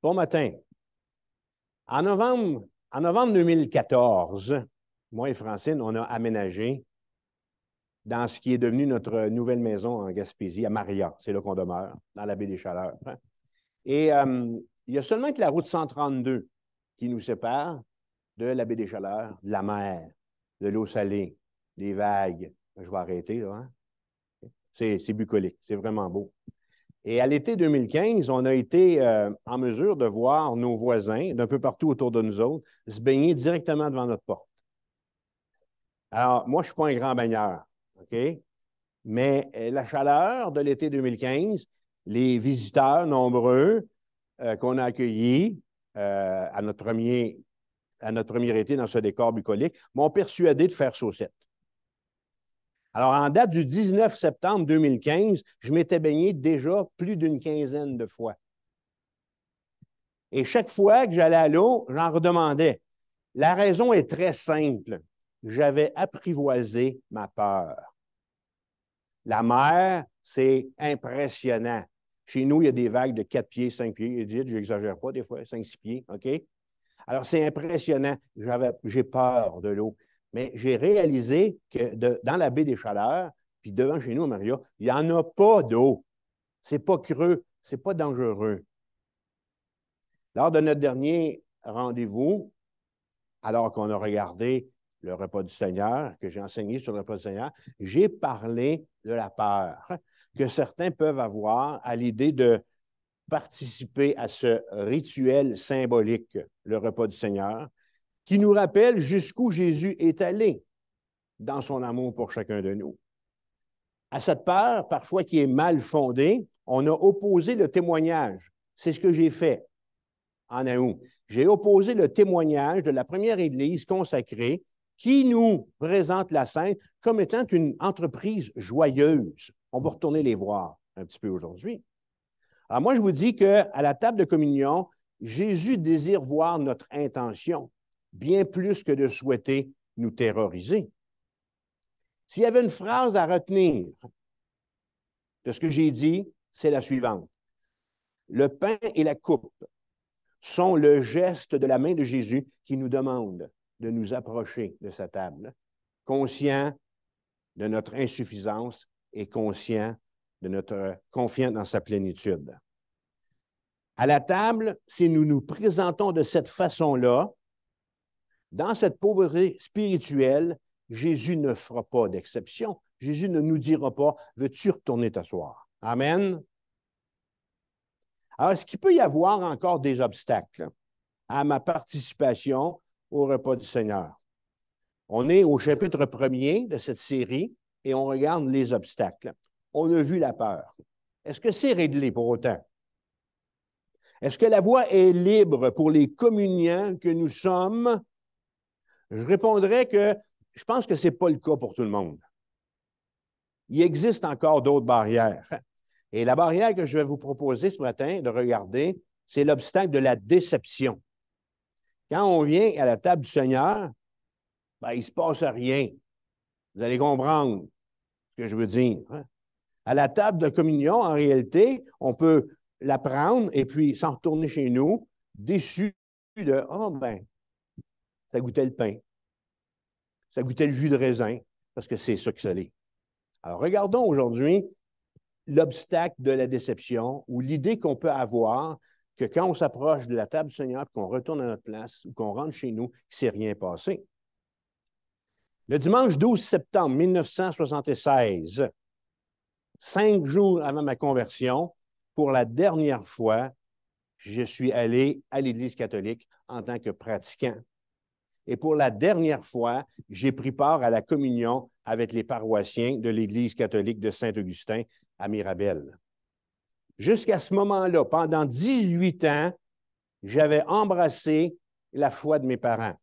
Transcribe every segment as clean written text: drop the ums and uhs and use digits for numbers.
Bon matin. En novembre 2014, moi et Francine, on a aménagé dans ce qui est devenu notre nouvelle maison en Gaspésie, à Maria. C'est là qu'on demeure, dans la baie des Chaleurs. Et il y a seulement que la route 132 qui nous sépare de la baie des Chaleurs, de la mer, de l'eau salée, des vagues. Je vais arrêter, là. Hein? C'est bucolique, c'est vraiment beau. Et à l'été 2015, on a été en mesure de voir nos voisins d'un peu partout autour de nous autres se baigner directement devant notre porte. Alors, moi, je ne suis pas un grand baigneur, OK? Mais la chaleur de l'été 2015, les visiteurs nombreux qu'on a accueillis à notre premier été dans ce décor bucolique m'ont persuadé de faire saucette. Alors, en date du 19 septembre 2015, je m'étais baigné déjà plus d'une quinzaine de fois. Et chaque fois que j'allais à l'eau, j'en redemandais. La raison est très simple. J'avais apprivoisé ma peur. La mer, c'est impressionnant. Chez nous, il y a des vagues de 4 pieds, 5 pieds. Edith, je n'exagère pas des fois, 5-6 pieds, OK? Alors, c'est impressionnant. J'ai peur de l'eau. Mais j'ai réalisé que dans la baie des Chaleurs, puis devant chez nous, à Maria, il n'y en a pas d'eau. Ce n'est pas creux, ce n'est pas dangereux. Lors de notre dernier rendez-vous, alors qu'on a regardé le repas du Seigneur, que j'ai enseigné sur le repas du Seigneur, j'ai parlé de la peur que certains peuvent avoir à l'idée de participer à ce rituel symbolique, le repas du Seigneur, qui nous rappelle jusqu'où Jésus est allé dans son amour pour chacun de nous. À cette peur, parfois qui est mal fondée, on a opposé le témoignage. C'est ce que j'ai fait en août. J'ai opposé le témoignage de la première Église consacrée qui nous présente la Sainte comme étant une entreprise joyeuse. On va retourner les voir un petit peu aujourd'hui. Alors moi, je vous dis qu'à la table de communion, Jésus désire voir notre intention, bien plus que de souhaiter nous terroriser. S'il y avait une phrase à retenir de ce que j'ai dit, c'est la suivante. Le pain et la coupe sont le geste de la main de Jésus qui nous demande de nous approcher de sa table, conscient de notre insuffisance et conscient de notre confiance dans sa plénitude. À la table, si nous nous présentons de cette façon-là, dans cette pauvreté spirituelle, Jésus ne fera pas d'exception. Jésus ne nous dira pas « Veux-tu retourner t'asseoir? » Amen. Alors, est-ce qu'il peut y avoir encore des obstacles à ma participation au repas du Seigneur? On est au chapitre 1er de cette série et on regarde les obstacles. On a vu la peur. Est-ce que c'est réglé pour autant? Est-ce que la voie est libre pour les communiants que nous sommes? Je répondrais que je pense que ce n'est pas le cas pour tout le monde. Il existe encore d'autres barrières. Et la barrière que je vais vous proposer ce matin de regarder, c'est l'obstacle de la déception. Quand on vient à la table du Seigneur, ben, il ne se passe rien. Vous allez comprendre ce que je veux dire. À la table de communion, en réalité, on peut la prendre et puis s'en retourner chez nous, déçu de « Oh, ben, ça goûtait le pain. Ça goûtait le jus de raisin. » Parce que c'est ça que ça l'est. Alors, regardons aujourd'hui l'obstacle de la déception ou l'idée qu'on peut avoir que quand on s'approche de la table du Seigneur, qu'on retourne à notre place ou qu'on rentre chez nous, il ne s'est rien passé. Le dimanche 12 septembre 1976, 5 jours avant ma conversion, pour la dernière fois, je suis allé à l'Église catholique en tant que pratiquant. Et pour la dernière fois, j'ai pris part à la communion avec les paroissiens de l'Église catholique de Saint-Augustin à Mirabel. Jusqu'à ce moment-là, pendant 18 ans, j'avais embrassé la foi de mes parents.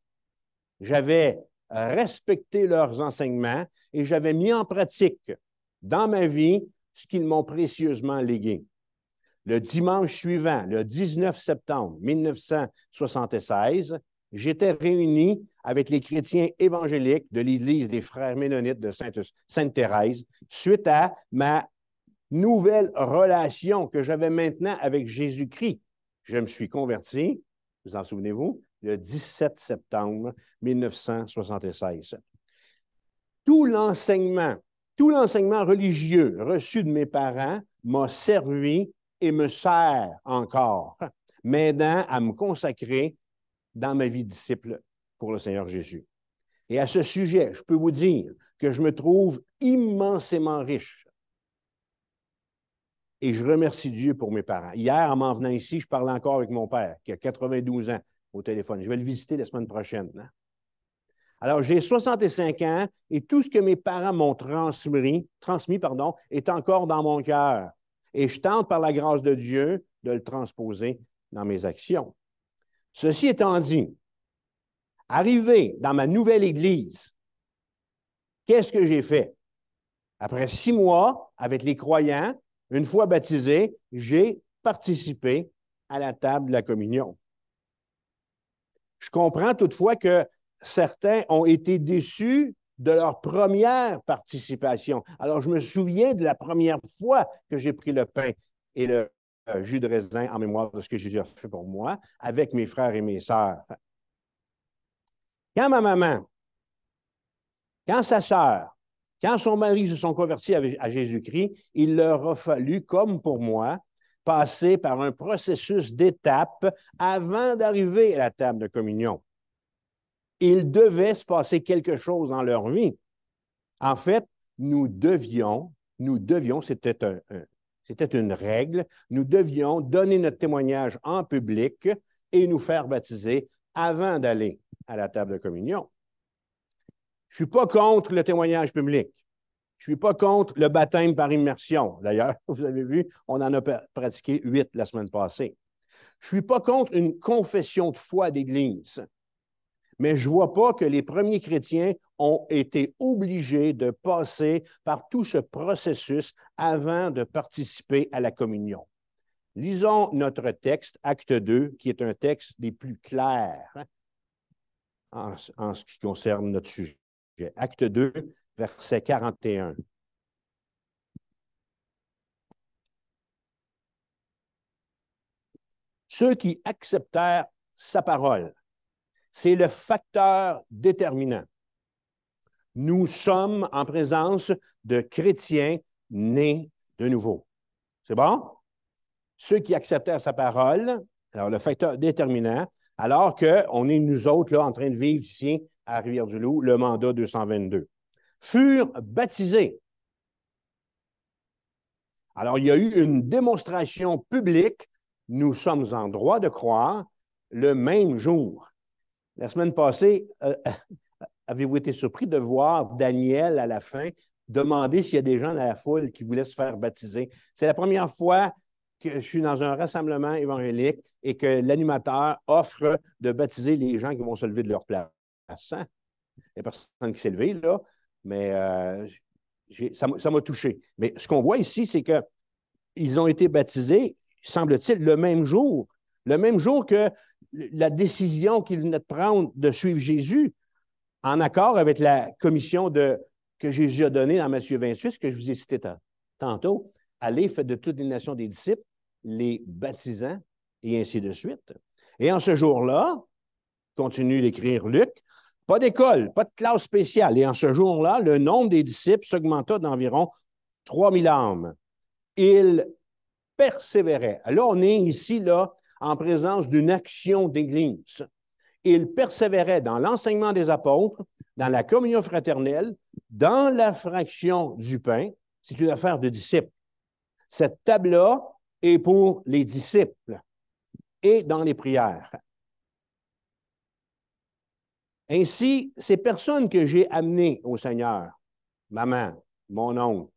J'avais respecté leurs enseignements et j'avais mis en pratique dans ma vie ce qu'ils m'ont précieusement légué. Le dimanche suivant, le 19 septembre 1976, j'étais réuni avec les chrétiens évangéliques de l'Église des Frères Ménonites de Sainte-Thérèse suite à ma nouvelle relation que j'avais maintenant avec Jésus-Christ. Je me suis converti, vous en souvenez-vous, le 17 septembre 1976. Tout l'enseignement religieux reçu de mes parents m'a servi et me sert encore, m'aidant à me consacrer dans ma vie de disciple pour le Seigneur Jésus. Et à ce sujet, je peux vous dire que je me trouve immensément riche. Et je remercie Dieu pour mes parents. Hier, en m'en venant ici, je parlais encore avec mon père, qui a 92 ans au téléphone. Je vais le visiter la semaine prochaine. Hein? Alors, j'ai 65 ans et tout ce que mes parents m'ont transmis, est encore dans mon cœur. Et je tente, par la grâce de Dieu, de le transposer dans mes actions. Ceci étant dit, arrivé dans ma nouvelle Église, qu'est-ce que j'ai fait? Après 6 mois, avec les croyants, une fois baptisé, j'ai participé à la table de la communion. Je comprends toutefois que certains ont été déçus de leur première participation. Alors, je me souviens de la première fois que j'ai pris le pain et le jus de raisin en mémoire de ce que Jésus a fait pour moi avec mes frères et mes sœurs. Quand ma maman, quand sa sœur, quand son mari se sont convertis à Jésus-Christ, il leur a fallu, comme pour moi, passer par un processus d'étapes avant d'arriver à la table de communion. Il devait se passer quelque chose dans leur vie. En fait, nous devions, c'était une règle, nous devions donner notre témoignage en public et nous faire baptiser avant d'aller à la table de communion. Je ne suis pas contre le témoignage public. Je ne suis pas contre le baptême par immersion. D'ailleurs, vous avez vu, on en a pratiqué 8 la semaine passée. Je ne suis pas contre une confession de foi d'Église. Mais je ne vois pas que les premiers chrétiens ont été obligés de passer par tout ce processus avant de participer à la communion. Lisons notre texte, Acte 2, qui est un texte des plus clairs en ce qui concerne notre sujet. Acte 2, verset 41. Ceux qui acceptèrent sa parole, c'est le facteur déterminant. Nous sommes en présence de chrétiens nés de nouveau. C'est bon? Ceux qui acceptèrent sa parole, alors le facteur déterminant, alors qu'on est nous autres là, en train de vivre ici à Rivière-du-Loup, le mandat 222, furent baptisés. Alors, il y a eu une démonstration publique, nous sommes en droit de croire, le même jour. La semaine passée, avez-vous été surpris de voir Daniel, à la fin, demander s'il y a des gens dans la foule qui voulaient se faire baptiser? C'est la première fois que je suis dans un rassemblement évangélique et que l'animateur offre de baptiser les gens qui vont se lever de leur place. Hein? Il n'y a personne qui s'est levé, là, mais ça m'a touché. Mais ce qu'on voit ici, c'est qu'ils ont été baptisés, semble-t-il, le même jour que la décision qu'ils venaient de prendre de suivre Jésus, en accord avec la commission que Jésus a donnée dans Matthieu 28, ce que je vous ai cité tantôt. Allez, faites de toutes les nations des disciples, les baptisant, et ainsi de suite. Et en ce jour-là, continue d'écrire Luc, pas d'école, pas de classe spéciale. Et en ce jour-là, le nombre des disciples s'augmenta d'environ 3000 âmes. Ils persévéraient. Là, on est ici, là, en présence d'une action d'Église. Ils persévéraient dans l'enseignement des apôtres, dans la communion fraternelle, dans la fraction du pain. C'est une affaire de disciples. Cette table-là est pour les disciples et dans les prières. Ainsi, ces personnes que j'ai amenées au Seigneur, maman, mon oncle,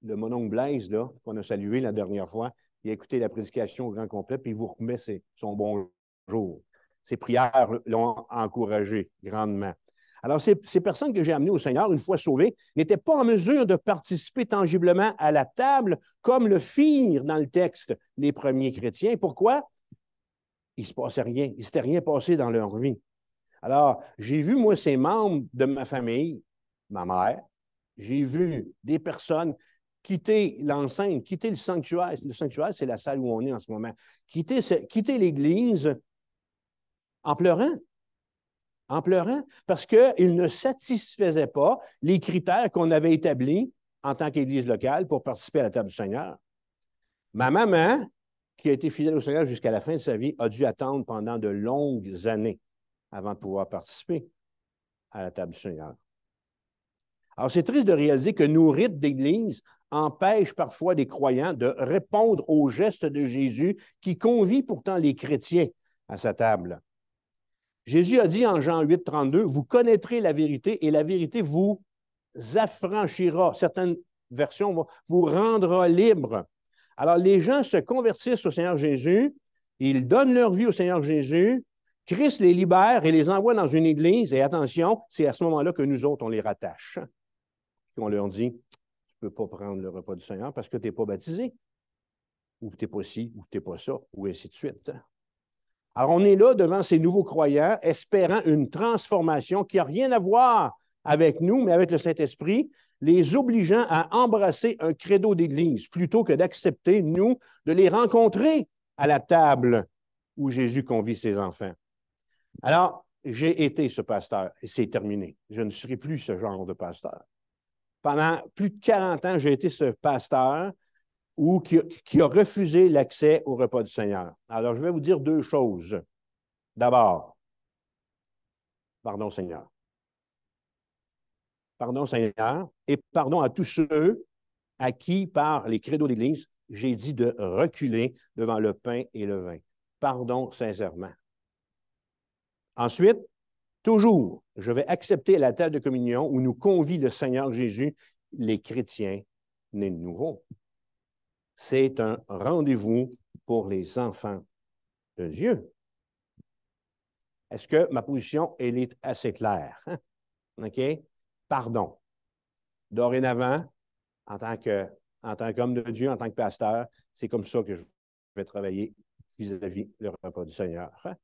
mon oncle Blaise, là, qu'on a salué la dernière fois, il a écouté la prédication au grand complet, puis il vous remet son bonjour. Ses prières l'ont encouragé grandement. Alors, ces personnes que j'ai amenées au Seigneur, une fois sauvées, n'étaient pas en mesure de participer tangiblement à la table comme le firent dans le texte les premiers chrétiens. Pourquoi? Il ne se passait rien. Il ne s'était rien passé dans leur vie. Alors, j'ai vu, moi, ces membres de ma famille, ma mère, j'ai vu des personnes quitter l'enceinte, quitter le sanctuaire. Le sanctuaire, c'est la salle où on est en ce moment. Quitter l'Église en pleurant. En pleurant, parce qu'il ne satisfaisait pas les critères qu'on avait établis en tant qu'Église locale pour participer à la table du Seigneur. Ma maman, qui a été fidèle au Seigneur jusqu'à la fin de sa vie, a dû attendre pendant de longues années avant de pouvoir participer à la table du Seigneur. Alors, c'est triste de réaliser que nos rites d'Église empêchent parfois des croyants de répondre aux gestes de Jésus qui convie pourtant les chrétiens à sa table. Jésus a dit en Jean 8, 32, « Vous connaîtrez la vérité et la vérité vous affranchira. » Certaines versions vous rendra libre. Alors, les gens se convertissent au Seigneur Jésus, ils donnent leur vie au Seigneur Jésus, Christ les libère et les envoie dans une église, et attention, c'est à ce moment-là que nous autres, on les rattache. Puis on leur dit, tu ne peux pas prendre le repas du Seigneur parce que tu n'es pas baptisé, ou tu n'es pas ci, ou tu n'es pas ça, ou ainsi de suite. Alors, on est là devant ces nouveaux croyants, espérant une transformation qui n'a rien à voir avec nous, mais avec le Saint-Esprit, les obligeant à embrasser un credo d'Église, plutôt que d'accepter, nous, de les rencontrer à la table où Jésus convie ses enfants. Alors, j'ai été ce pasteur, et c'est terminé. Je ne serai plus ce genre de pasteur. Pendant plus de 40 ans, j'ai été ce pasteur qui a refusé l'accès au repas du Seigneur. Alors, je vais vous dire deux choses. D'abord, pardon Seigneur. Pardon Seigneur, et pardon à tous ceux à qui, par les credos d'Église, j'ai dit de reculer devant le pain et le vin. Pardon sincèrement. Ensuite, toujours, je vais accepter la table de communion où nous convie le Seigneur Jésus, les chrétiens nés de nouveau. C'est un rendez-vous pour les enfants de Dieu. Est-ce que ma position, elle est assez claire? Hein? OK? Pardon. Dorénavant, en tant qu'homme de Dieu, en tant que pasteur, c'est comme ça que je vais travailler vis-à-vis le repas du Seigneur. Hein?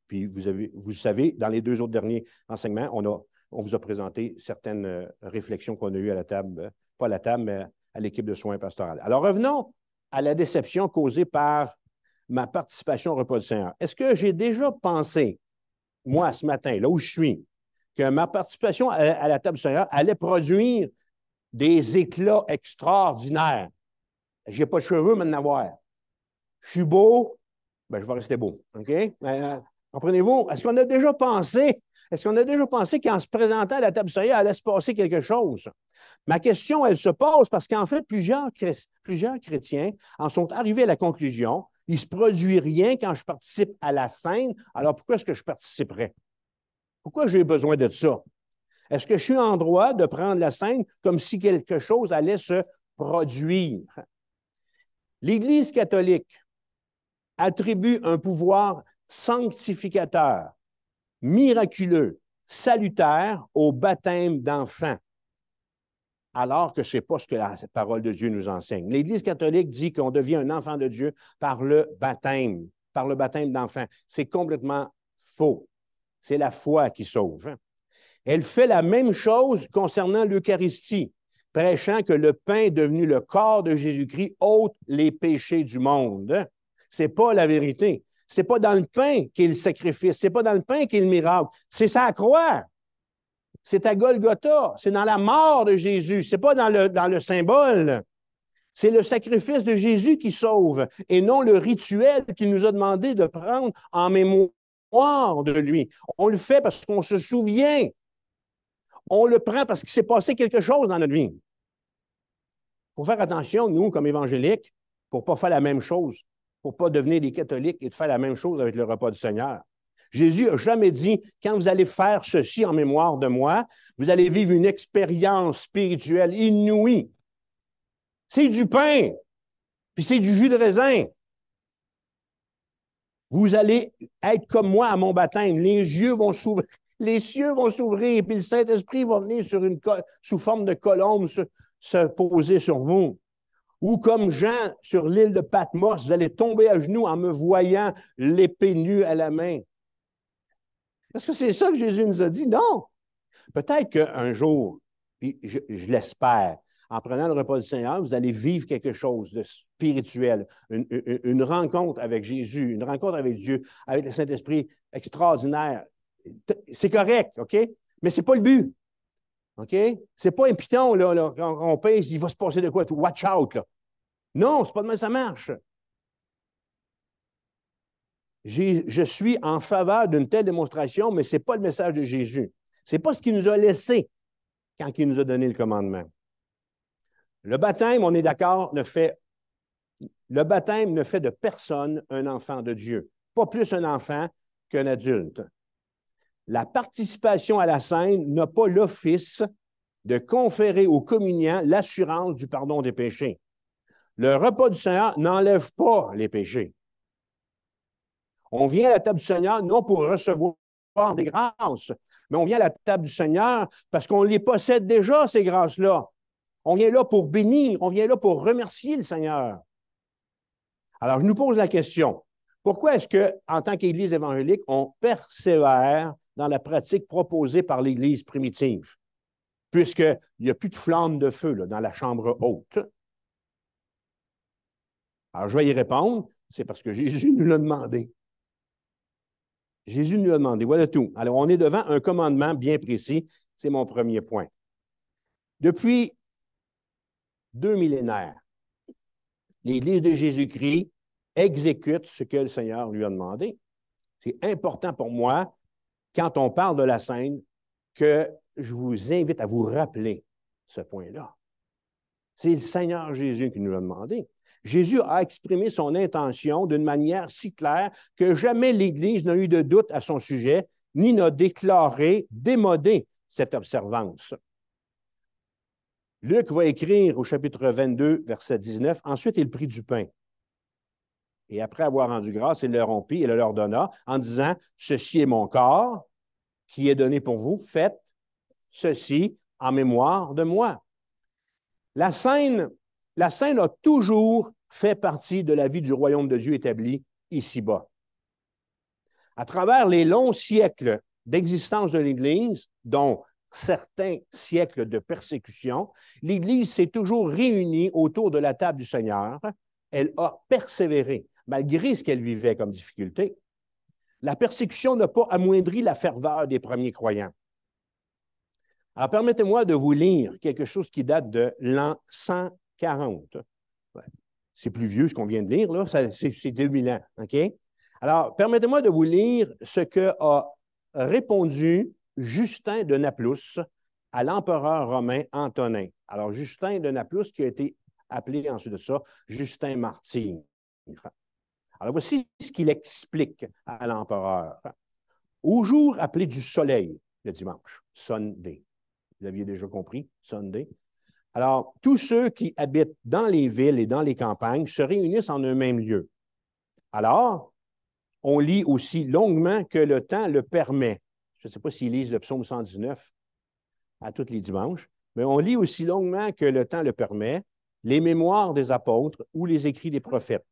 Puis vous savez, dans les deux autres derniers enseignements, on vous a présenté certaines réflexions qu'on a eues à la table, pas à la table, mais à l'équipe de soins pastorales. Alors revenons à la déception causée par ma participation au repas du Seigneur. Est-ce que j'ai déjà pensé, moi, ce matin, là où je suis, que ma participation à la table du Seigneur allait produire des éclats extraordinaires? Je n'ai pas de cheveux, mais d'en avoir. Je suis beau, ben, je vais rester beau. OK? Comprenez-vous? Est-ce qu'on a déjà pensé qu'en se présentant à la table du Seigneur, allait se passer quelque chose? Ma question, elle se pose parce qu'en fait, plusieurs chrétiens en sont arrivés à la conclusion, il ne se produit rien quand je participe à la scène, alors pourquoi est-ce que je participerais? Pourquoi j'ai besoin de ça? Est-ce que je suis en droit de prendre la scène comme si quelque chose allait se produire? L'Église catholique attribue un pouvoir sanctificateur, miraculeux, salutaire au baptême d'enfants, alors que ce n'est pas ce que la parole de Dieu nous enseigne. L'Église catholique dit qu'on devient un enfant de Dieu par le baptême d'enfant. C'est complètement faux. C'est la foi qui sauve. Elle fait la même chose concernant l'Eucharistie, prêchant que le pain est devenu le corps de Jésus-Christ ôte les péchés du monde. Ce n'est pas la vérité. Ce n'est pas dans le pain qu'est le sacrifice. Ce n'est pas dans le pain qu'est le miracle. C'est sa croix. C'est à Golgotha. C'est dans la mort de Jésus. Ce n'est pas dans le symbole. C'est le sacrifice de Jésus qui sauve et non le rituel qu'il nous a demandé de prendre en mémoire de lui. On le fait parce qu'on se souvient. On le prend parce qu'il s'est passé quelque chose dans notre vie. Il faut faire attention, nous, comme évangéliques, pour ne pas faire la même chose, pour ne pas devenir des catholiques et de faire la même chose avec le repas du Seigneur. Jésus n'a jamais dit, quand vous allez faire ceci en mémoire de moi, vous allez vivre une expérience spirituelle inouïe. C'est du pain, puis c'est du jus de raisin. Vous allez être comme moi à mon baptême. Les cieux vont s'ouvrir, puis le Saint-Esprit va venir sous forme de colombe se poser sur vous. Ou comme Jean sur l'île de Patmos, vous allez tomber à genoux en me voyant l'épée nue à la main. Est-ce que c'est ça que Jésus nous a dit? Non. Peut-être qu'un jour, puis je l'espère, en prenant le repas du Seigneur, vous allez vivre quelque chose de spirituel, une rencontre avec Jésus, une rencontre avec Dieu, avec le Saint-Esprit extraordinaire. C'est correct, OK? Mais ce n'est pas le but. OK? Ce n'est pas un piton, là, quand on pèse, il va se passer de quoi? Watch out, là. Non, ce n'est pas de même ça marche. Je suis en faveur d'une telle démonstration, mais ce n'est pas le message de Jésus. Ce n'est pas ce qu'il nous a laissé quand il nous a donné le commandement. Le baptême, on est d'accord, le baptême ne fait de personne un enfant de Dieu. Pas plus un enfant qu'un adulte. La participation à la scène n'a pas l'office de conférer aux communiants l'assurance du pardon des péchés. Le repas du Seigneur n'enlève pas les péchés. On vient à la table du Seigneur non pour recevoir des grâces, mais on vient à la table du Seigneur parce qu'on les possède déjà, ces grâces-là. On vient là pour bénir, on vient là pour remercier le Seigneur. Alors, je nous pose la question, pourquoi est-ce qu'en tant qu'Église évangélique, on persévère dans la pratique proposée par l'Église primitive, puisqu'il n'y a plus de flamme de feu là, dans la chambre haute? Alors, je vais y répondre, c'est parce que Jésus nous l'a demandé. Jésus nous l'a demandé, voilà tout. Alors, on est devant un commandement bien précis, c'est mon premier point. Depuis 2 millénaires, l'Église de Jésus-Christ exécute ce que le Seigneur lui a demandé. C'est important pour moi, quand on parle de la scène, que je vous invite à vous rappeler ce point-là. C'est le Seigneur Jésus qui nous l'a demandé. Jésus a exprimé son intention d'une manière si claire que jamais l'Église n'a eu de doute à son sujet, ni n'a déclaré démoder cette observance. Luc va écrire au chapitre 22, verset 19, « Ensuite, il prit du pain. Et après avoir rendu grâce, il le rompit et le leur donna en disant, « Ceci est mon corps qui est donné pour vous. Faites ceci en mémoire de moi. » La scène a toujours fait partie de la vie du royaume de Dieu établi ici-bas. À travers les longs siècles d'existence de l'Église, dont certains siècles de persécution, l'Église s'est toujours réunie autour de la table du Seigneur. Elle a persévéré, malgré ce qu'elle vivait comme difficulté. La persécution n'a pas amoindri la ferveur des premiers croyants. Alors, permettez-moi de vous lire quelque chose qui date de l'an 140. C'est plus vieux ce qu'on vient de lire, là, c'est 2000 ans, OK? Alors, permettez-moi de vous lire ce qu'a répondu Justin de Naplouse à l'empereur romain Antonin. Alors, Justin de Naplouse qui a été appelé ensuite de ça Justin Martyr. Alors, voici ce qu'il explique à l'empereur. Au jour appelé du soleil, le dimanche, Sunday. Vous l'aviez déjà compris, Sunday. Alors, tous ceux qui habitent dans les villes et dans les campagnes se réunissent en un même lieu. Alors, on lit aussi longuement que le temps le permet. Je ne sais pas s'ils lisent le psaume 119 à tous les dimanches, mais on lit aussi longuement que le temps le permet, les mémoires des apôtres ou les écrits des prophètes.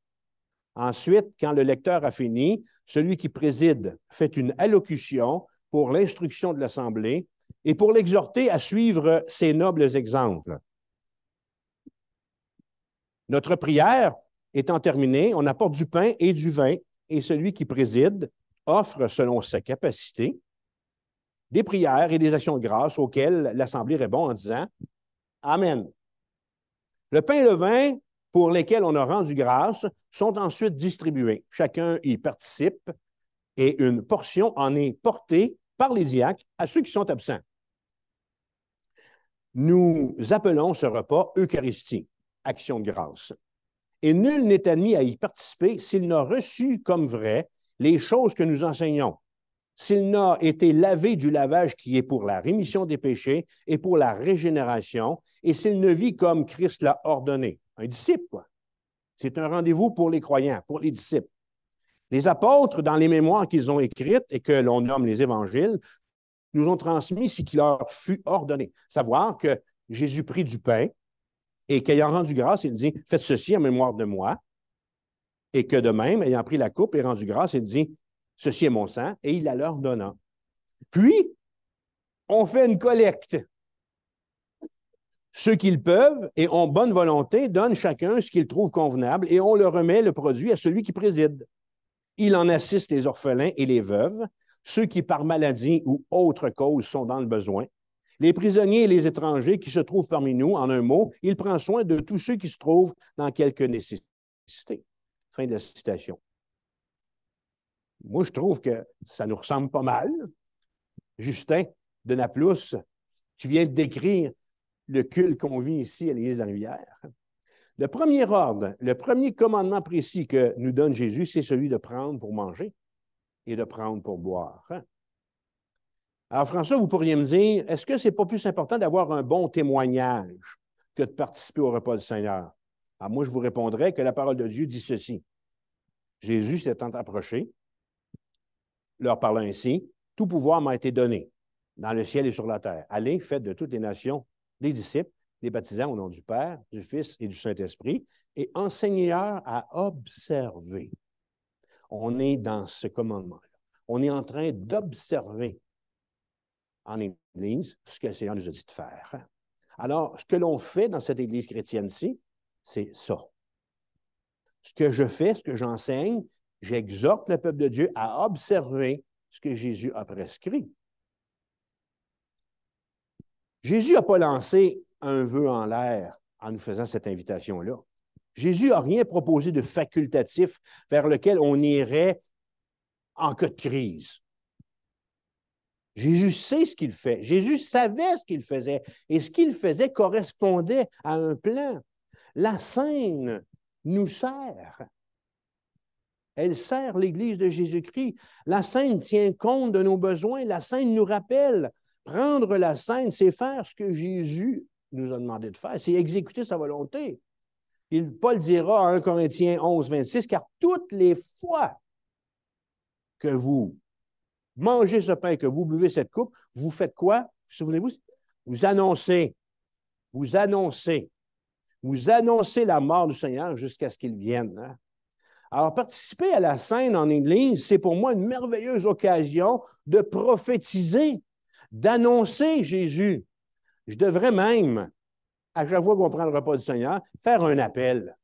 Ensuite, quand le lecteur a fini, celui qui préside fait une allocution pour l'instruction de l'Assemblée et pour l'exhorter à suivre ces nobles exemples. Notre prière étant terminée, on apporte du pain et du vin et celui qui préside offre, selon sa capacité, des prières et des actions de grâce auxquelles l'Assemblée répond en disant « Amen ». Le pain et le vin pour lesquels on a rendu grâce sont ensuite distribués. Chacun y participe et une portion en est portée par les diacres à ceux qui sont absents. Nous appelons ce repas Eucharistie, action de grâce. Et nul n'est admis à y participer s'il n'a reçu comme vrai les choses que nous enseignons, s'il n'a été lavé du lavage qui est pour la rémission des péchés et pour la régénération, et s'il ne vit comme Christ l'a ordonné. Un disciple, quoi. C'est un rendez-vous pour les croyants, pour les disciples. Les apôtres, dans les mémoires qu'ils ont écrites et que l'on nomme les évangiles, nous ont transmis ce qui leur fut ordonné. Savoir que Jésus prit du pain et qu'ayant rendu grâce, il dit « Faites ceci en mémoire de moi ». Et que de même, ayant pris la coupe et rendu grâce, il dit « Ceci est mon sang » et il la leur donna. Puis, on fait une collecte. Ceux qui le peuvent et ont bonne volonté donnent chacun ce qu'ils trouvent convenable et on le remet le produit à celui qui préside. Il en assiste les orphelins et les veuves, ceux qui par maladie ou autre cause sont dans le besoin, les prisonniers et les étrangers qui se trouvent parmi nous. En un mot, il prend soin de tous ceux qui se trouvent dans quelque nécessité. Fin de la citation. Moi, je trouve que ça nous ressemble pas mal. Justin de Naplouse, tu viens de décrire le culte qu'on vit ici à l'Église de la Rivière. Le premier ordre, le premier commandement précis que nous donne Jésus, c'est celui de prendre pour manger et de prendre pour boire. Alors, François, vous pourriez me dire, est-ce que ce n'est pas plus important d'avoir un bon témoignage que de participer au repas du Seigneur? Alors, moi, je vous répondrais que la parole de Dieu dit ceci. Jésus s'étant approché, leur parlant ainsi, « Tout pouvoir m'a été donné dans le ciel et sur la terre. Allez, faites de toutes les nations des disciples, les baptisant au nom du Père, du Fils et du Saint-Esprit, et enseignez-leur à observer. » On est dans ce commandement-là. On est en train d'observer en Église ce que le Seigneur nous a dit de faire. Alors, ce que l'on fait dans cette Église chrétienne-ci, c'est ça. Ce que je fais, ce que j'enseigne, j'exhorte le peuple de Dieu à observer ce que Jésus a prescrit. Jésus n'a pas lancé un vœu en l'air en nous faisant cette invitation-là. Jésus n'a rien proposé de facultatif vers lequel on irait en cas de crise. Jésus sait ce qu'il fait. Jésus savait ce qu'il faisait. Et ce qu'il faisait correspondait à un plan. La scène nous sert. Elle sert l'Église de Jésus-Christ. La scène tient compte de nos besoins. La scène nous rappelle. Prendre la scène, c'est faire ce que Jésus nous a demandé de faire. C'est exécuter sa volonté. Paul dira à 1 Corinthiens 11, 26, « Car toutes les fois que vous mangez ce pain, que vous buvez cette coupe, vous faites quoi? Souvenez-vous? Vous annoncez la mort du Seigneur jusqu'à ce qu'il vienne. Hein? Alors, participer à la scène en Église, c'est pour moi une merveilleuse occasion de prophétiser, d'annoncer Jésus. Je devrais même, à chaque fois qu'on prend le repas du Seigneur, faire un appel.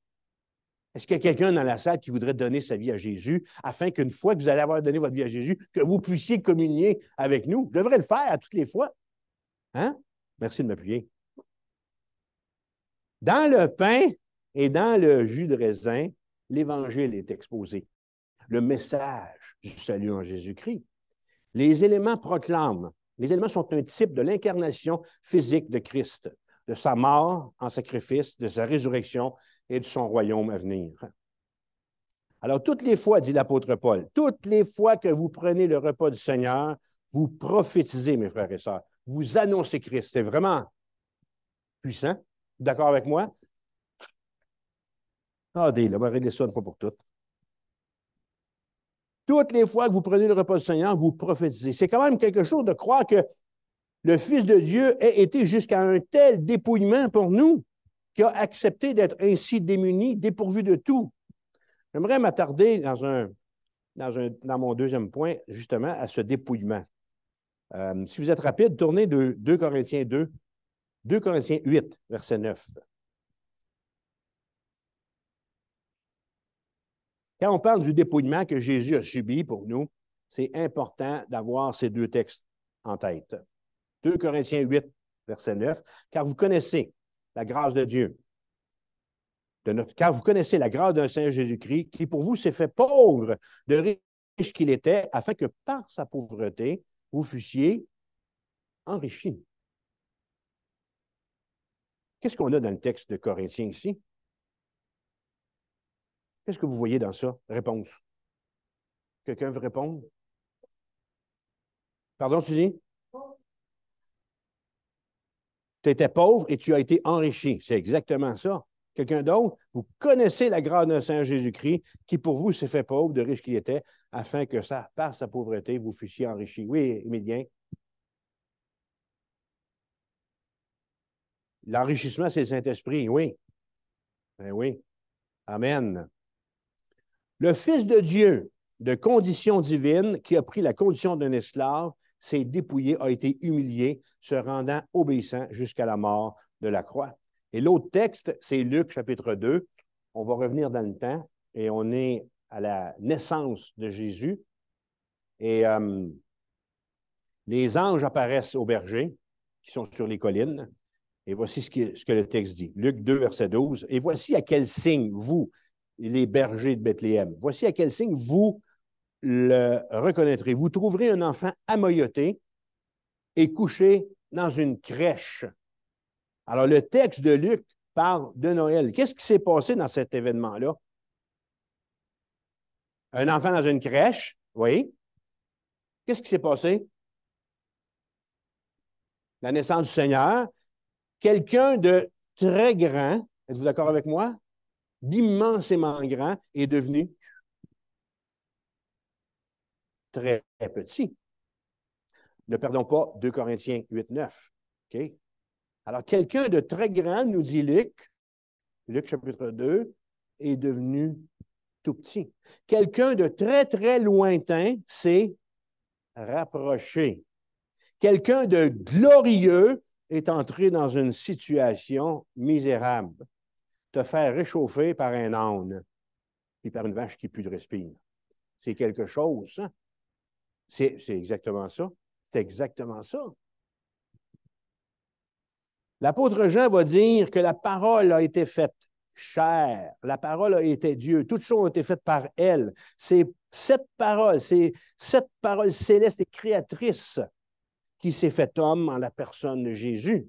Est-ce qu'il y a quelqu'un dans la salle qui voudrait donner sa vie à Jésus afin qu'une fois que vous allez avoir donné votre vie à Jésus, que vous puissiez communier avec nous? Je devrais le faire à toutes les fois. Hein? Merci de m'appuyer. Dans le pain et dans le jus de raisin, l'Évangile est exposé. Le message du salut en Jésus-Christ. Les éléments proclament. Les éléments sont un type de l'incarnation physique de Christ, de sa mort en sacrifice, de sa résurrection et de son royaume à venir. Alors, toutes les fois, dit l'apôtre Paul, toutes les fois que vous prenez le repas du Seigneur, vous prophétisez, mes frères et sœurs. Vous annoncez Christ. C'est vraiment puissant. D'accord avec moi? Ah, on va régler ça une fois pour toutes. Toutes les fois que vous prenez le repas du Seigneur, vous prophétisez. C'est quand même quelque chose de croire que le Fils de Dieu ait été jusqu'à un tel dépouillement pour nous qu'il a accepté d'être ainsi démuni, dépourvu de tout. J'aimerais m'attarder dans mon deuxième point, justement, à ce dépouillement. Si vous êtes rapide, tournez de 2 Corinthiens 2 Corinthiens 8, verset 9. Quand on parle du dépouillement que Jésus a subi pour nous, c'est important d'avoir ces deux textes en tête. 2 Corinthiens 8, verset 9, « Car vous connaissez la grâce de Dieu, car vous connaissez la grâce d'un Seigneur Jésus-Christ, qui pour vous s'est fait pauvre de riche qu'il était, afin que par sa pauvreté, vous fussiez enrichis. » Qu'est-ce qu'on a dans le texte de Corinthiens ici? Qu'est-ce que vous voyez dans ça? Réponse. Quelqu'un veut répondre? Pardon, tu dis? Tu étais pauvre et tu as été enrichi. C'est exactement ça. Quelqu'un d'autre? Vous connaissez la grâce de Seigneur Jésus-Christ, qui pour vous s'est fait pauvre de riche qu'il était, afin que par sa pauvreté, vous fussiez enrichis. Oui, Émilien? L'enrichissement, c'est le Saint-Esprit, oui. Ben oui. Amen. Le Fils de Dieu, de condition divine, qui a pris la condition d'un esclave, s'est dépouillé, a été humilié, se rendant obéissant jusqu'à la mort de la croix. Et l'autre texte, c'est Luc chapitre 2. On va revenir dans le temps et on est à la naissance de Jésus. Et les anges apparaissent aux bergers qui sont sur les collines. Et voici ce que le texte dit. Luc 2, verset 12. Et voici à quel signe, vous, les bergers de Bethléem, voici à quel signe vous le reconnaîtrez. Vous trouverez un enfant amoyoté et couché dans une crèche. Alors, le texte de Luc parle de Noël. Qu'est-ce qui s'est passé dans cet événement-là? Un enfant dans une crèche, oui. Qu'est-ce qui s'est passé? La naissance du Seigneur. Quelqu'un de très grand, êtes-vous d'accord avec moi? D'immensément grand est devenu très petit. Ne perdons pas 2 Corinthiens 8, 9. OK? Alors, quelqu'un de très grand, nous dit Luc, Luc chapitre 2, est devenu tout petit. Quelqu'un de très, très lointain s'est rapproché. Quelqu'un de glorieux est entré dans une situation misérable. Te faire réchauffer par un âne puis par une vache qui pue de respire. C'est quelque chose, ça. C'est exactement ça. C'est exactement ça. L'apôtre Jean va dire que la parole a été faite chair. La parole a été Dieu. Toutes choses ont été faites par elle. C'est cette parole céleste et créatrice qui s'est fait homme en la personne de Jésus.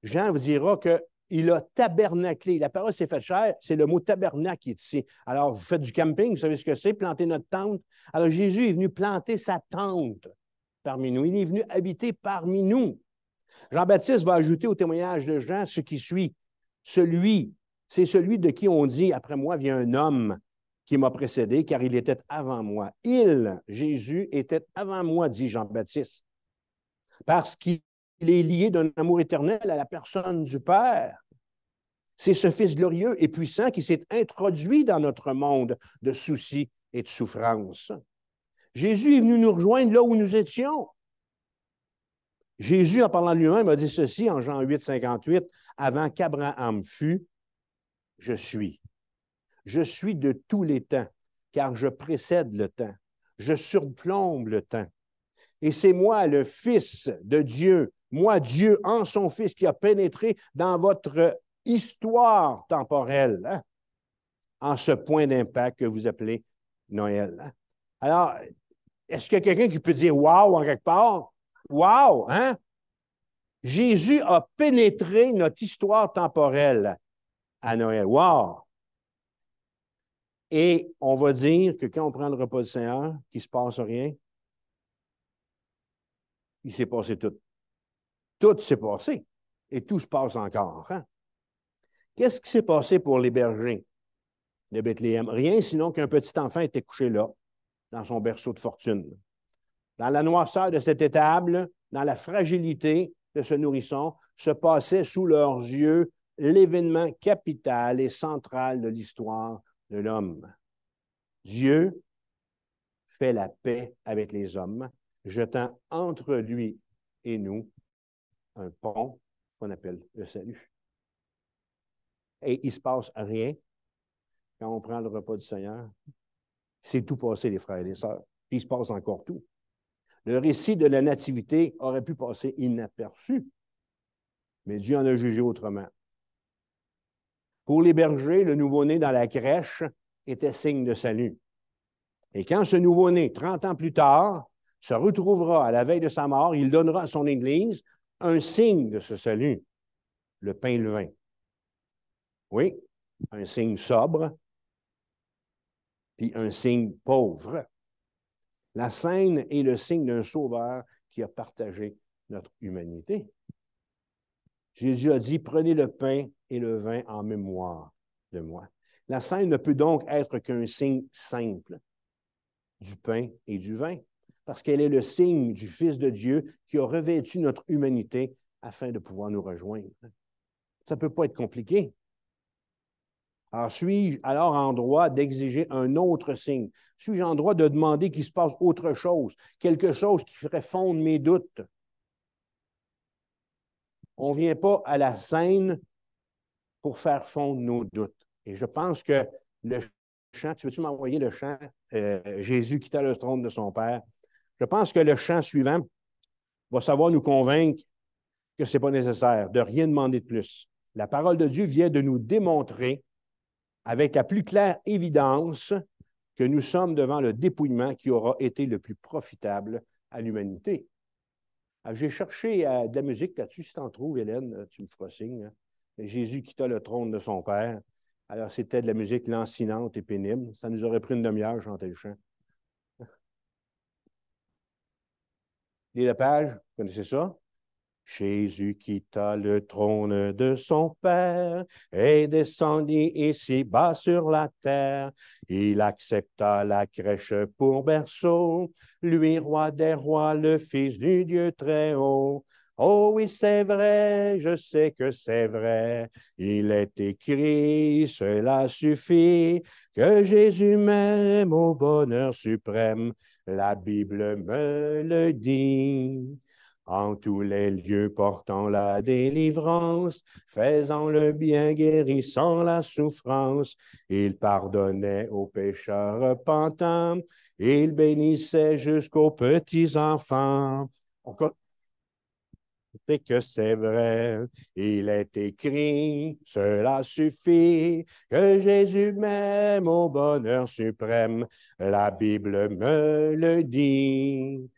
Jean vous dira qu'il a tabernaclé. La parole s'est faite chair, c'est le mot tabernacle qui est ici. Alors, vous faites du camping, vous savez ce que c'est, planter notre tente. Alors, Jésus est venu planter sa tente parmi nous. Il est venu habiter parmi nous. Jean-Baptiste va ajouter au témoignage de Jean ce qui suit. C'est celui de qui on dit, après moi vient un homme qui m'a précédé, car il était avant moi. Jésus, était avant moi, dit Jean-Baptiste, parce qu'il est lié d'un amour éternel à la personne du Père. C'est ce Fils glorieux et puissant qui s'est introduit dans notre monde de soucis et de souffrances. Jésus est venu nous rejoindre là où nous étions. Jésus, en parlant de lui-même, a dit ceci en Jean 8, 58, « Avant qu'Abraham fût, je suis. Je suis de tous les temps, car je précède le temps. Je surplombe le temps. Et c'est moi, le Fils de Dieu, moi, Dieu, en son Fils, qui a pénétré dans votre histoire temporelle, hein, en ce point d'impact que vous appelez Noël. Hein. Alors, est-ce qu'il y a quelqu'un qui peut dire « wow » en quelque part? Wow, hein? Jésus a pénétré notre histoire temporelle à Noël. Wow! Et on va dire que quand on prend le repas du Seigneur, qu'il ne se passe rien, il s'est passé tout. Tout s'est passé. Et tout se passe encore. Hein? Qu'est-ce qui s'est passé pour les bergers de Bethléem? Rien sinon qu'un petit enfant était couché là, dans son berceau de fortune. Dans la noirceur de cette étable, dans la fragilité de ce nourrisson, se passait sous leurs yeux l'événement capital et central de l'histoire de l'homme. Dieu fait la paix avec les hommes, jetant entre lui et nous un pont qu'on appelle le salut. Et il ne se passe rien quand on prend le repas du Seigneur. C'est tout passé, les frères et les sœurs. Puis il se passe encore tout. Le récit de la nativité aurait pu passer inaperçu, mais Dieu en a jugé autrement. Pour les bergers, le nouveau-né dans la crèche était signe de salut. Et quand ce nouveau-né, 30 ans plus tard, se retrouvera à la veille de sa mort, il donnera à son Église un signe de ce salut, le pain et le vin. Oui, un signe sobre, puis un signe pauvre. La scène est le signe d'un sauveur qui a partagé notre humanité. Jésus a dit, prenez le pain et le vin en mémoire de moi. La scène ne peut donc être qu'un signe simple du pain et du vin, parce qu'elle est le signe du Fils de Dieu qui a revêtu notre humanité afin de pouvoir nous rejoindre. Ça ne peut pas être compliqué. Alors, suis-je alors en droit d'exiger un autre signe? Suis-je en droit de demander qu'il se passe autre chose, quelque chose qui ferait fondre mes doutes? On ne vient pas à la scène pour faire fondre nos doutes. Et je pense que le chant, tu veux-tu m'envoyer le chant Jésus quitta le trône de son Père? Je pense que le chant suivant va savoir nous convaincre que ce n'est pas nécessaire, de rien demander de plus. La parole de Dieu vient de nous démontrer avec la plus claire évidence que nous sommes devant le dépouillement qui aura été le plus profitable à l'humanité. J'ai cherché de la musique là-dessus. Si tu en trouves, Hélène, tu me feras signe. Hein. Jésus quitta le trône de son Père. Alors, c'était de la musique lancinante et pénible. Ça nous aurait pris une demi-heure chanter le chant. Les Lepage, vous connaissez ça? Jésus quitta le trône de son Père et descendit ici-bas sur la terre. Il accepta la crèche pour berceau, lui, roi des rois, le Fils du Dieu très haut. Oh oui, c'est vrai, je sais que c'est vrai. Il est écrit, cela suffit, que Jésus m'aime au bonheur suprême. La Bible me le dit. En tous les lieux portant la délivrance, faisant le bien, guérissant la souffrance, il pardonnait aux pécheurs repentants, il bénissait jusqu'aux petits enfants. C'est que c'est vrai, il est écrit, cela suffit, que Jésus m'aime au bonheur suprême, la Bible me le dit.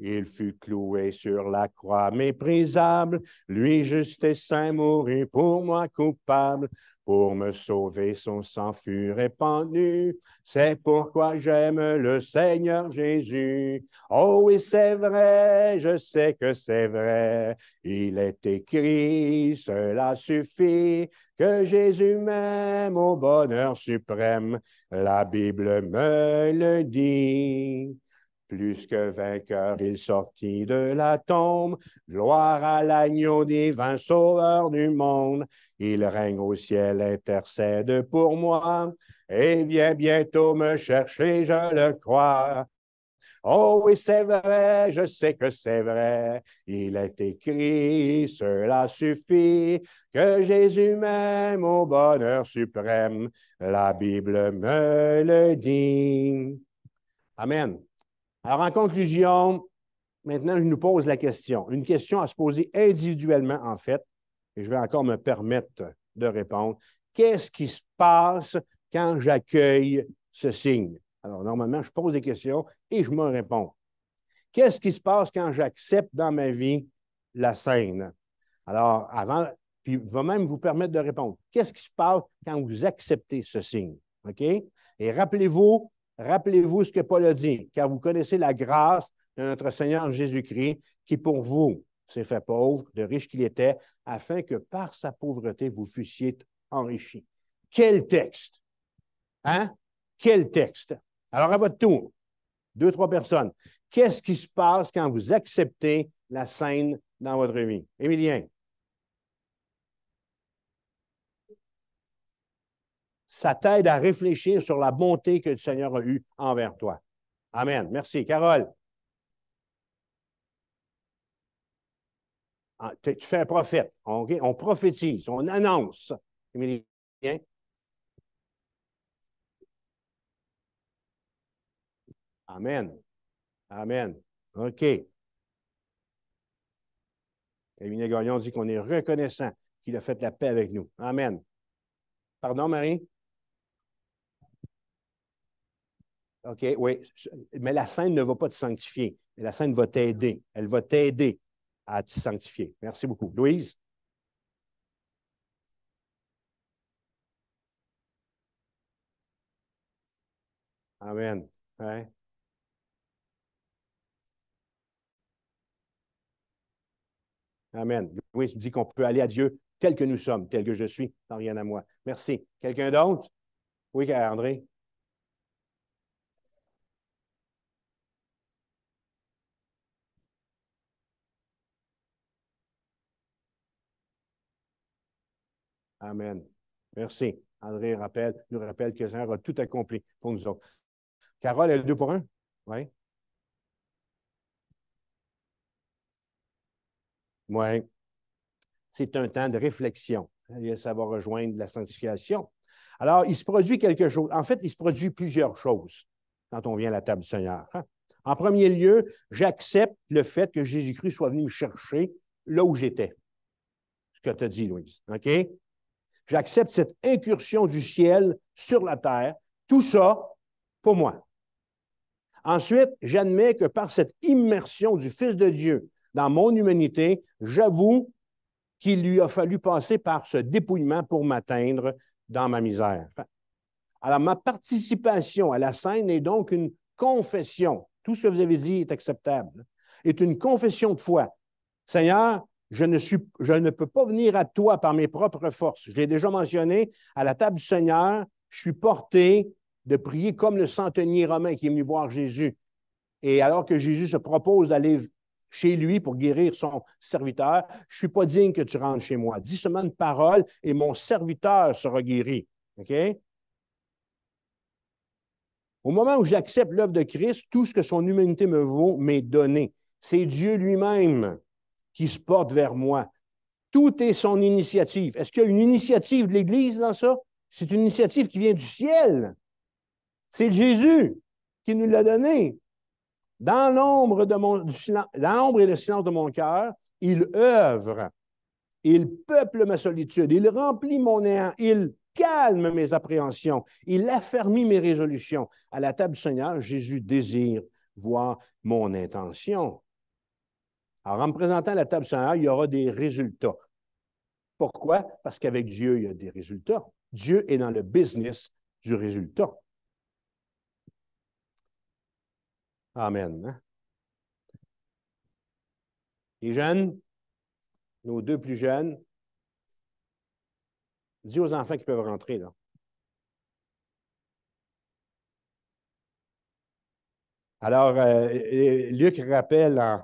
Il fut cloué sur la croix méprisable, lui juste et saint mourut pour moi coupable. Pour me sauver, son sang fut répandu. C'est pourquoi j'aime le Seigneur Jésus. Oh oui, c'est vrai, je sais que c'est vrai. Il est écrit, cela suffit, que Jésus m'aime au bonheur suprême. La Bible me le dit. Plus que vainqueur, il sortit de la tombe. Gloire à l'agneau divin, sauveur du monde. Il règne au ciel, intercède pour moi. Et vient bientôt me chercher, je le crois. Oh oui, c'est vrai, je sais que c'est vrai. Il est écrit, cela suffit, que Jésus m'aime au bonheur suprême. La Bible me le dit. Amen. Alors, en conclusion, maintenant, je nous pose la question. Une question à se poser individuellement, en fait, et je vais encore me permettre de répondre. Qu'est-ce qui se passe quand j'accueille ce signe? Alors, normalement, je pose des questions et je me réponds. Qu'est-ce qui se passe quand j'accepte dans ma vie la scène? Alors, avant, puis va même vous permettre de répondre. Qu'est-ce qui se passe quand vous acceptez ce signe? OK? Et rappelez-vous ce que Paul a dit, car vous connaissez la grâce de notre Seigneur Jésus-Christ, qui pour vous s'est fait pauvre, de riche qu'il était, afin que par sa pauvreté, vous fussiez enrichis. Quel texte! Hein? Quel texte! Alors, à votre tour, 2, 3 personnes. Qu'est-ce qui se passe quand vous acceptez la scène dans votre vie? Émilien. Ça t'aide à réfléchir sur la bonté que le Seigneur a eue envers toi. Amen. Merci. Carole. Tu fais un prophète. Okay? On prophétise, on annonce. Émilien. Amen. Amen. OK. Émilien Gagnon dit qu'on est reconnaissant qu'il a fait la paix avec nous. Amen. Pardon, Marie? OK, oui. Mais la scène ne va pas te sanctifier. La scène va t'aider. Elle va t'aider à te sanctifier. Merci beaucoup. Louise? Amen. Ouais. Amen. Louise dit qu'on peut aller à Dieu tel que nous sommes, tel que je suis, sans rien à moi. Merci. Quelqu'un d'autre? Oui, André? Amen. Merci. André nous rappelle que le Seigneur a tout accompli pour nous autres. Carole, elle est 2 pour 1? Oui. Oui. c'est un temps de réflexion. Et ça va rejoindre la sanctification. Alors, il se produit quelque chose. En fait, il se produit plusieurs choses quand on vient à la table du Seigneur. Hein? En premier lieu, j'accepte le fait que Jésus-Christ soit venu me chercher là où j'étais. Ce que tu as dit, Louise. OK? J'accepte cette incursion du ciel sur la terre. Tout ça pour moi. Ensuite, j'admets que par cette immersion du Fils de Dieu dans mon humanité, j'avoue qu'il lui a fallu passer par ce dépouillement pour m'atteindre dans ma misère. Alors, ma participation à la scène est donc une confession. Tout ce que vous avez dit est acceptable. Est une confession de foi. Seigneur, je ne peux pas venir à toi par mes propres forces. Je l'ai déjà mentionné, à la table du Seigneur, je suis porté de prier comme le centenier romain qui est venu voir Jésus. Et alors que Jésus se propose d'aller chez lui pour guérir son serviteur, je ne suis pas digne que tu rentres chez moi. Dis seulement une parole et mon serviteur sera guéri. OK? Au moment où j'accepte l'œuvre de Christ, tout ce que son humanité me vaut m'est donné. C'est Dieu lui-même qui se porte vers moi. Tout est son initiative. Est-ce qu'il y a une initiative de l'Église dans ça? C'est une initiative qui vient du ciel. C'est Jésus qui nous l'a donné. Dans l'ombre et le silence de mon cœur, il œuvre. Il peuple ma solitude. Il remplit mon néant. Il calme mes appréhensions. Il affermit mes résolutions. À la table du Seigneur, Jésus désire voir mon intention. Alors, en me présentant à la table du Seigneur, il y aura des résultats. Pourquoi? Parce qu'avec Dieu, il y a des résultats. Dieu est dans le business du résultat. Amen. Hein? Les jeunes, nos deux plus jeunes, dis aux enfants qui peuvent rentrer, là. Alors, Luc rappelle en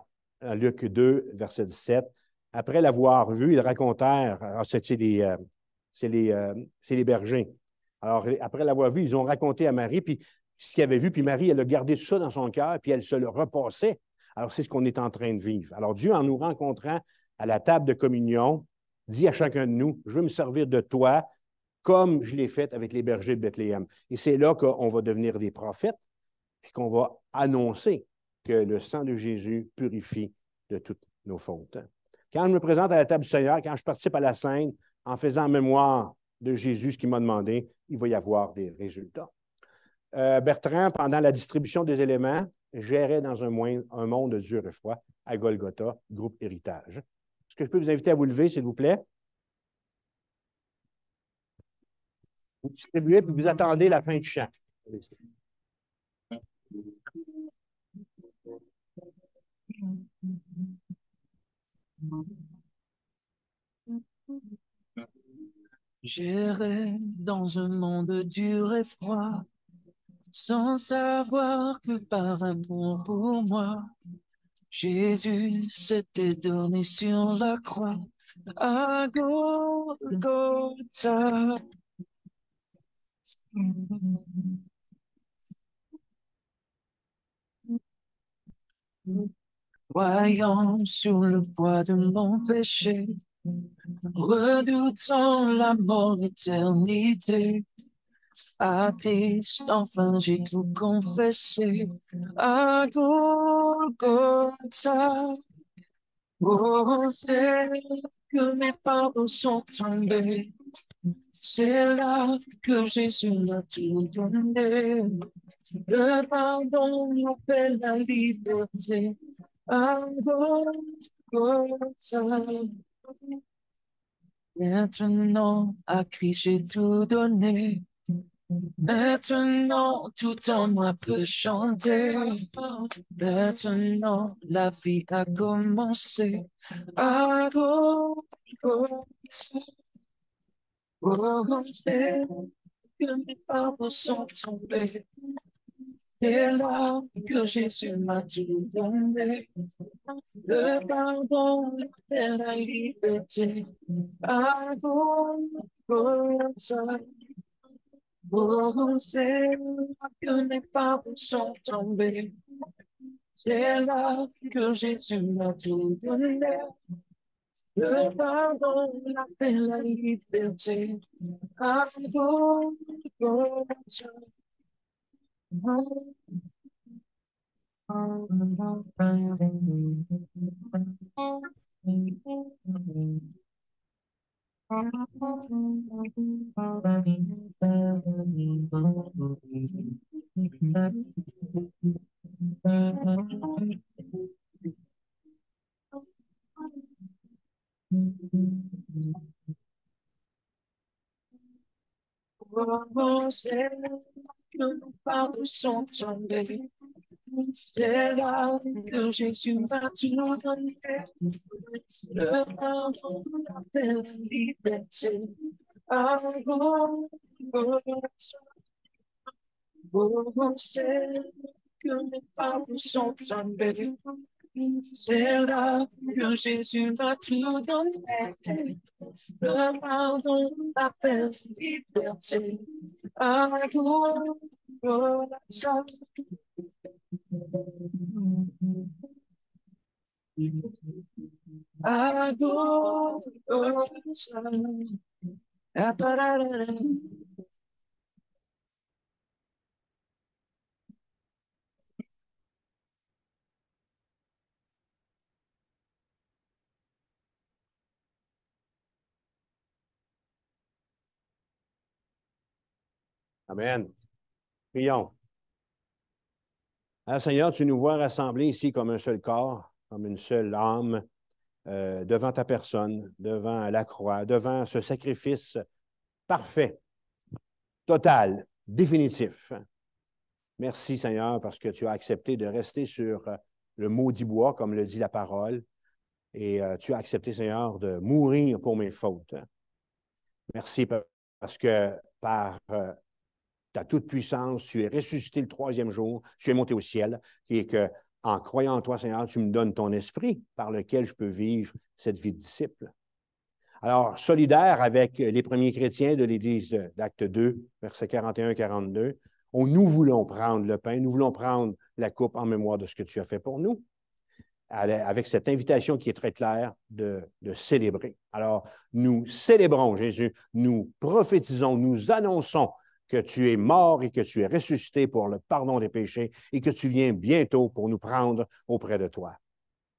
Luc 2, verset 17, après l'avoir vu, ils racontèrent, alors c'est les bergers. Alors, après l'avoir vu, ils ont raconté à Marie, puis ce qu'ils avaient vu, puis Marie, elle a gardé tout ça dans son cœur, puis elle se le repassait. Alors, c'est ce qu'on est en train de vivre. Alors, Dieu, en nous rencontrant à la table de communion, dit à chacun de nous, je veux me servir de toi comme je l'ai fait avec les bergers de Bethléem. Et c'est là qu'on va devenir des prophètes, puis qu'on va annoncer que le sang de Jésus purifie de toutes nos fautes. Quand je me présente à la table du Seigneur, quand je participe à la scène, en faisant mémoire de Jésus, ce qu'il m'a demandé, il va y avoir des résultats. Bertrand, pendant la distribution des éléments, gérait dans un monde dur et froid à Golgotha, groupe Héritage. Est-ce que je peux vous inviter à vous lever, s'il vous plaît? Vous distribuez, puis vous attendez la fin du chant. J'irai dans un monde dur et froid, sans savoir que par amour pour moi, Jésus s'était donné sur la croix à Golgotha. Voyant sur le poids de mon péché, redoutant la mort, l'éternité, à Christ, enfin j'ai tout confessé à Golgotha. Oh, c'est que mes parents sont tombés. C'est là que Jésus m'a tout donné. Le pardon, m'appelle la liberté. À Golgotha. Maintenant, à Christ, j'ai tout donné. Maintenant, tout en moi peut chanter. Maintenant, la vie a commencé. À Golgotha. Oh, c'est que mes parents sont tombés. C'est là que Jésus m'a tout donné. Le pardon et la liberté. À Golgotha. Oh, c'est là que mes parents sont tombés. C'est là que Jésus m'a tout donné. Le pardon, la paix, la liberté. Oh, c'est que nos fardeaux sont tombés. C'est là que Jésus m'a tout donné. Le pardon, la paix, la liberté. Ah, oh, oh, oh, c'est que mes fardeaux sont tombés. C'est là que Jésus m'a tout donné. Le pardon, la paix, la liberté. Ah, oh, oh, I go, Amen. Prions. Alors, Seigneur, tu nous vois rassemblés ici comme un seul corps, comme une seule âme, devant ta personne, devant la croix, devant ce sacrifice parfait, total, définitif. Merci, Seigneur, parce que tu as accepté de rester sur le maudit bois, comme le dit la parole, et tu as accepté, Seigneur, de mourir pour mes fautes. Merci parce que par ta toute-puissance, tu es ressuscité le troisième jour, tu es monté au ciel, et que, en croyant en toi, Seigneur, tu me donnes ton esprit par lequel je peux vivre cette vie de disciple. Alors, solidaire avec les premiers chrétiens de l'Église d'Acte 2, versets 41-42, nous voulons prendre le pain, nous voulons prendre la coupe en mémoire de ce que tu as fait pour nous, avec cette invitation qui est très claire de célébrer. Alors, nous célébrons Jésus, nous prophétisons, nous annonçons que tu es mort et que tu es ressuscité pour le pardon des péchés et que tu viens bientôt pour nous prendre auprès de toi.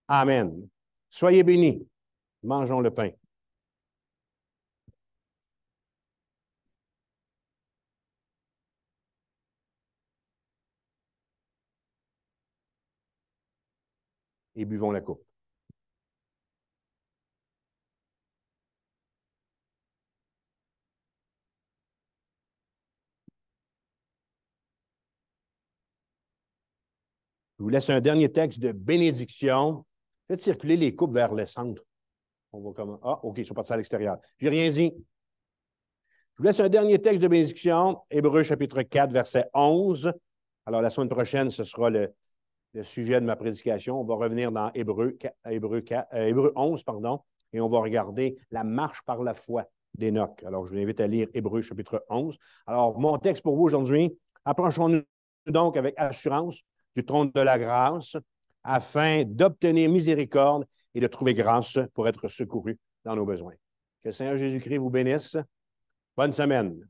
Amen. Soyez bénis. Mangeons le pain. Et buvons la coupe. Je vous laisse un dernier texte de bénédiction. Faites circuler les coupes vers le centre. On va comment? Ah, OK, ils sont partis à l'extérieur. Je n'ai rien dit. Je vous laisse un dernier texte de bénédiction, Hébreux chapitre 4, verset 11. Alors, la semaine prochaine, ce sera le sujet de ma prédication. On va revenir dans Hébreux 11, et on va regarder la marche par la foi d'Énoch. Alors, je vous invite à lire Hébreux chapitre 11. Alors, mon texte pour vous aujourd'hui, approchons-nous donc avec assurance du trône de la grâce afin d'obtenir miséricorde et de trouver grâce pour être secouru dans nos besoins. Que le Seigneur Jésus-Christ vous bénisse. Bonne semaine.